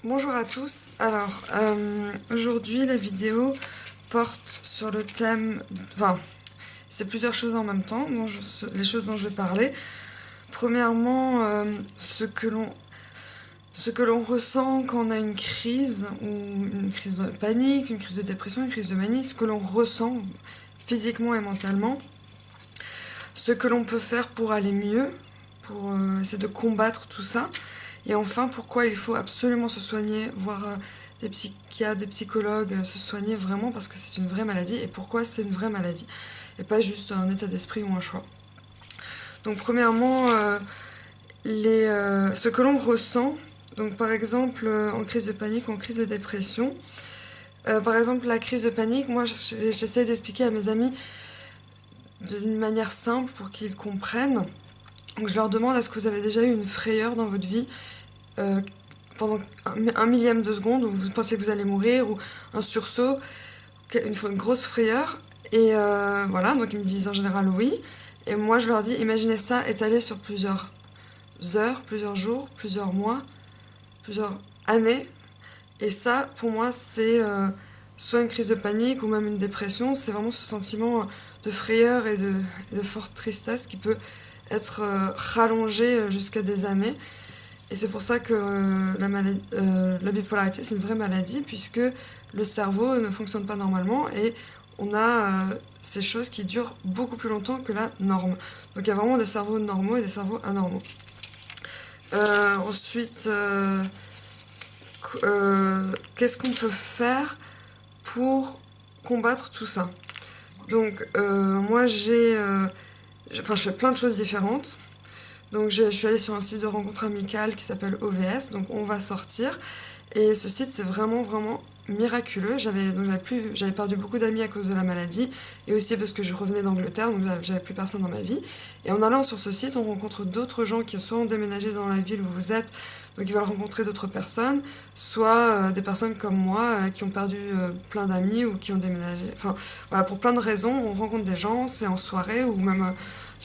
Bonjour à tous. Alors, aujourd'hui, la vidéo porte sur le thème... Enfin, c'est plusieurs choses en même temps, les choses dont je vais parler. Premièrement, ce que l'on ressent quand on a une crise, ou une crise de panique, une crise de dépression, une crise de manie, ce que l'on ressent physiquement et mentalement, ce que l'on peut faire pour aller mieux, pour essayer de combattre tout ça. Et enfin, pourquoi il faut absolument se soigner, voir des psychiatres, des psychologues, se soigner vraiment parce que c'est une vraie maladie et pourquoi c'est une vraie maladie et pas juste un état d'esprit ou un choix. Donc premièrement, ce que l'on ressent, donc par exemple en crise de panique ou en crise de dépression, par exemple la crise de panique, moi j'essaie d'expliquer à mes amis d'une manière simple pour qu'ils comprennent. Donc je leur demande, est-ce que vous avez déjà eu une frayeur dans votre vie euh, pendant un millième de seconde où vous pensez que vous allez mourir, ou un sursaut, une grosse frayeur. Et voilà, donc ils me disent en général oui. Et moi je leur dis, imaginez ça étalé sur plusieurs heures, plusieurs jours, plusieurs mois, plusieurs années. Et ça, pour moi, c'est soit une crise de panique ou même une dépression. C'est vraiment ce sentiment de frayeur et de forte tristesse qui peut être rallongé jusqu'à des années. Et c'est pour ça que la bipolarité, c'est une vraie maladie, puisque le cerveau ne fonctionne pas normalement et on a ces choses qui durent beaucoup plus longtemps que la norme. Donc il y a vraiment des cerveaux normaux et des cerveaux anormaux. Ensuite, qu'est-ce qu'on peut faire pour combattre tout ça? Donc moi je fais plein de choses différentes. Donc je suis allée sur un site de rencontre amicale qui s'appelle OVS, donc On va sortir. Et ce site, c'est vraiment, vraiment miraculeux. J'avais perdu beaucoup d'amis à cause de la maladie, et aussi parce que je revenais d'Angleterre, donc j'avais plus personne dans ma vie. Et en allant sur ce site, on rencontre d'autres gens qui soit ont déménagé dans la ville où vous êtes, donc ils veulent rencontrer d'autres personnes, soit des personnes comme moi qui ont perdu plein d'amis ou qui ont déménagé. Enfin, voilà, pour plein de raisons, on rencontre des gens, c'est en soirée ou même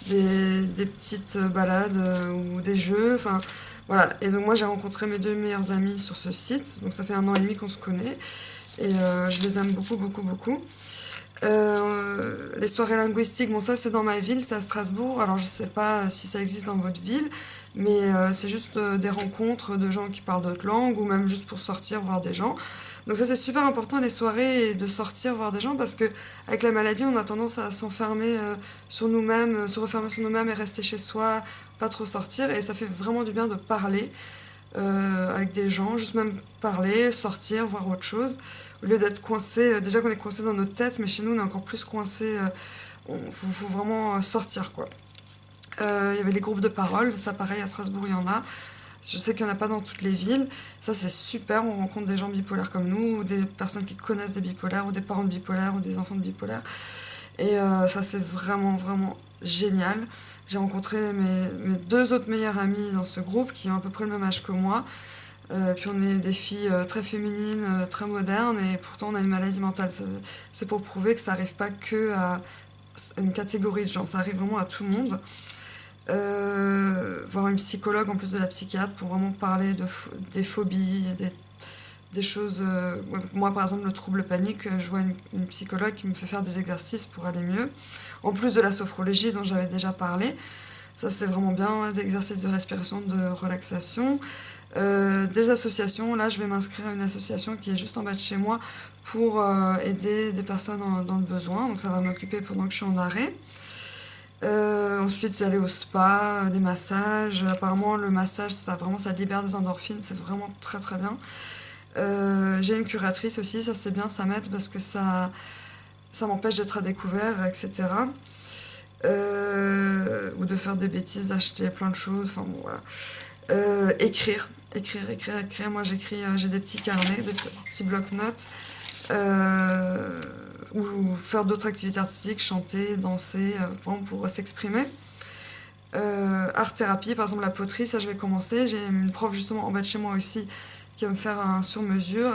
des petites balades ou des jeux. Enfin, voilà. Et donc moi j'ai rencontré mes deux meilleurs amis sur ce site. Donc ça fait 1 an et demi qu'on se connaît. Et je les aime beaucoup, beaucoup, beaucoup. Les soirées linguistiques, bon ça c'est dans ma ville, c'est à Strasbourg. Alors je sais pas si ça existe dans votre ville, mais c'est juste des rencontres de gens qui parlent d'autres langues ou même juste pour sortir voir des gens. Donc ça c'est super important les soirées et de sortir voir des gens parce que avec la maladie on a tendance à s'enfermer sur nous-mêmes, se refermer sur nous-mêmes et rester chez soi, pas trop sortir et ça fait vraiment du bien de parler avec des gens, juste même parler, sortir, voir autre chose, au lieu d'être coincé, déjà qu'on est coincé dans notre tête, mais chez nous on est encore plus coincé, faut vraiment sortir quoi. Il y avait les groupes de parole, ça pareil à Strasbourg il y en a. Je sais qu'il n'y en a pas dans toutes les villes. Ça, c'est super. On rencontre des gens bipolaires comme nous, ou des personnes qui connaissent des bipolaires, ou des parents de bipolaires, ou des enfants de bipolaires. Et ça, c'est vraiment, vraiment génial. J'ai rencontré mes deux autres meilleures amies dans ce groupe qui ont à peu près le même âge que moi. Puis on est des filles très féminines, très modernes, et pourtant on a une maladie mentale. C'est pour prouver que ça n'arrive pas que à une catégorie de gens, ça arrive vraiment à tout le monde. Voir une psychologue en plus de la psychiatre pour vraiment parler des phobies, des choses. Moi, par exemple, le trouble panique, je vois une psychologue qui me fait faire des exercices pour aller mieux. En plus de la sophrologie dont j'avais déjà parlé, ça c'est vraiment bien, hein, des exercices de respiration, de relaxation. Des associations, là je vais m'inscrire à une association qui est juste en bas de chez moi pour aider des personnes dans le besoin, donc ça va m'occuper pendant que je suis en arrêt. Ensuite, c'est aller au spa, des massages. Apparemment, le massage, ça libère des endorphines, c'est vraiment très très bien. J'ai une curatrice aussi, ça c'est bien, ça m'aide parce que ça m'empêche d'être à découvert, etc. Ou de faire des bêtises, d'acheter plein de choses, enfin bon, voilà. Écrire. Moi j'écris, j'ai des petits carnets, des petits blocs-notes. Ou faire d'autres activités artistiques, chanter, danser, vraiment pour s'exprimer. Art-thérapie, par exemple la poterie, ça je vais commencer. J'ai une prof justement en bas de chez moi aussi qui va me faire un sur-mesure.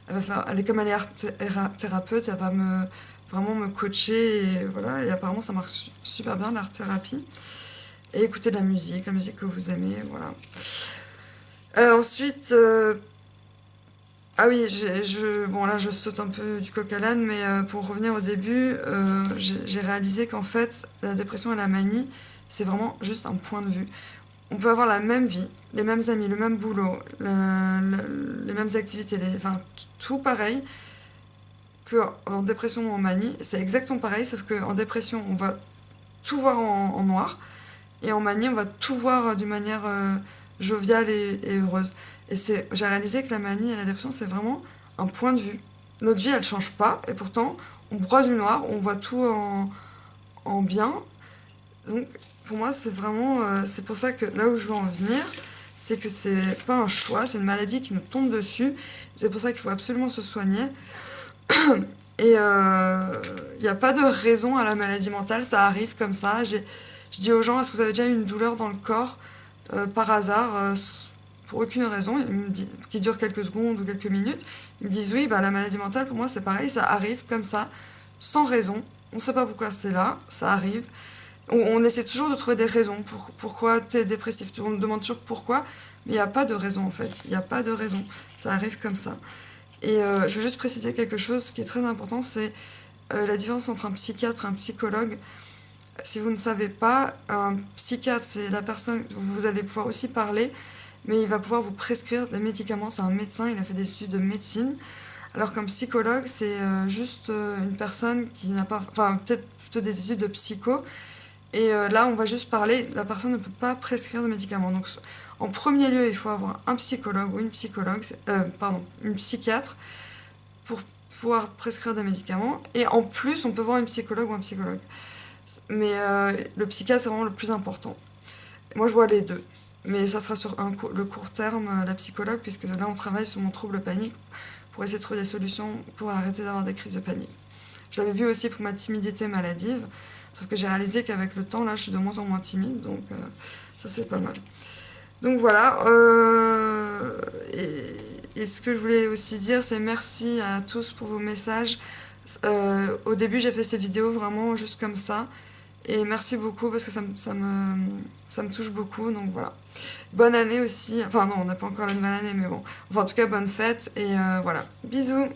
Elle est comme elle est art-thérapeute, elle va vraiment me coacher et voilà. Et apparemment ça marche super bien l'art-thérapie. Et écouter de la musique que vous aimez, voilà. Ensuite, ah oui, bon là je saute un peu du coq à l'âne, mais pour revenir au début, j'ai réalisé qu'en fait, la dépression et la manie, c'est vraiment juste un point de vue. On peut avoir la même vie, les mêmes amis, le même boulot, les mêmes activités, enfin tout pareil, qu'en dépression ou en manie. C'est exactement pareil, sauf qu'en dépression, on va tout voir en noir, et en manie, on va tout voir d'une manière joviale et heureuse. Et j'ai réalisé que la manie et la dépression, c'est vraiment un point de vue. Notre vie, elle change pas, et pourtant, on broie du noir, on voit tout en bien. Donc, pour moi, c'est vraiment. C'est pour ça que là où je veux en venir, c'est que c'est pas un choix, c'est une maladie qui nous tombe dessus. C'est pour ça qu'il faut absolument se soigner. Et il n'y a pas de raison à la maladie mentale, ça arrive comme ça. Je dis aux gens, est-ce que vous avez déjà eu une douleur dans le corps par hasard, pour aucune raison, qui dure quelques secondes ou quelques minutes? Ils me disent oui, bah, la maladie mentale, pour moi, c'est pareil, ça arrive comme ça, sans raison. On ne sait pas pourquoi c'est là, ça arrive. On essaie toujours de trouver des raisons pourquoi tu es dépressif. On me demande toujours pourquoi, mais il n'y a pas de raison en fait. Il n'y a pas de raison. Ça arrive comme ça. Et je veux juste préciser quelque chose qui est très important, c'est la différence entre un psychiatre et un psychologue. Si vous ne savez pas, un psychiatre, c'est la personne, vous allez pouvoir aussi parler, mais il va pouvoir vous prescrire des médicaments. C'est un médecin, il a fait des études de médecine. Alors qu'un psychologue, c'est juste une personne qui n'a pas, enfin peut-être plutôt des études de psycho. Et là, on va juste parler, la personne ne peut pas prescrire de médicaments. Donc en premier lieu, il faut avoir un psychologue ou une psychologue, pardon, une psychiatre pour pouvoir prescrire des médicaments. Et en plus, on peut voir une psychologue ou un psychologue. Mais le psychiatre, c'est vraiment le plus important. Moi, je vois les deux. Mais ça sera sur le court terme, la psychologue, puisque là, on travaille sur mon trouble panique pour essayer de trouver des solutions pour arrêter d'avoir des crises de panique. J'avais vu aussi pour ma timidité maladive, sauf que j'ai réalisé qu'avec le temps, là, je suis de moins en moins timide, donc ça, c'est pas mal. Donc voilà, et ce que je voulais aussi dire, c'est merci à tous pour vos messages. Au début, j'ai fait ces vidéos vraiment juste comme ça. Et merci beaucoup parce que ça me touche beaucoup. Donc voilà. Bonne année aussi. Enfin non, on n'a pas encore la nouvelle année, mais bon. Enfin en tout cas, bonne fête. Et voilà. Bisous.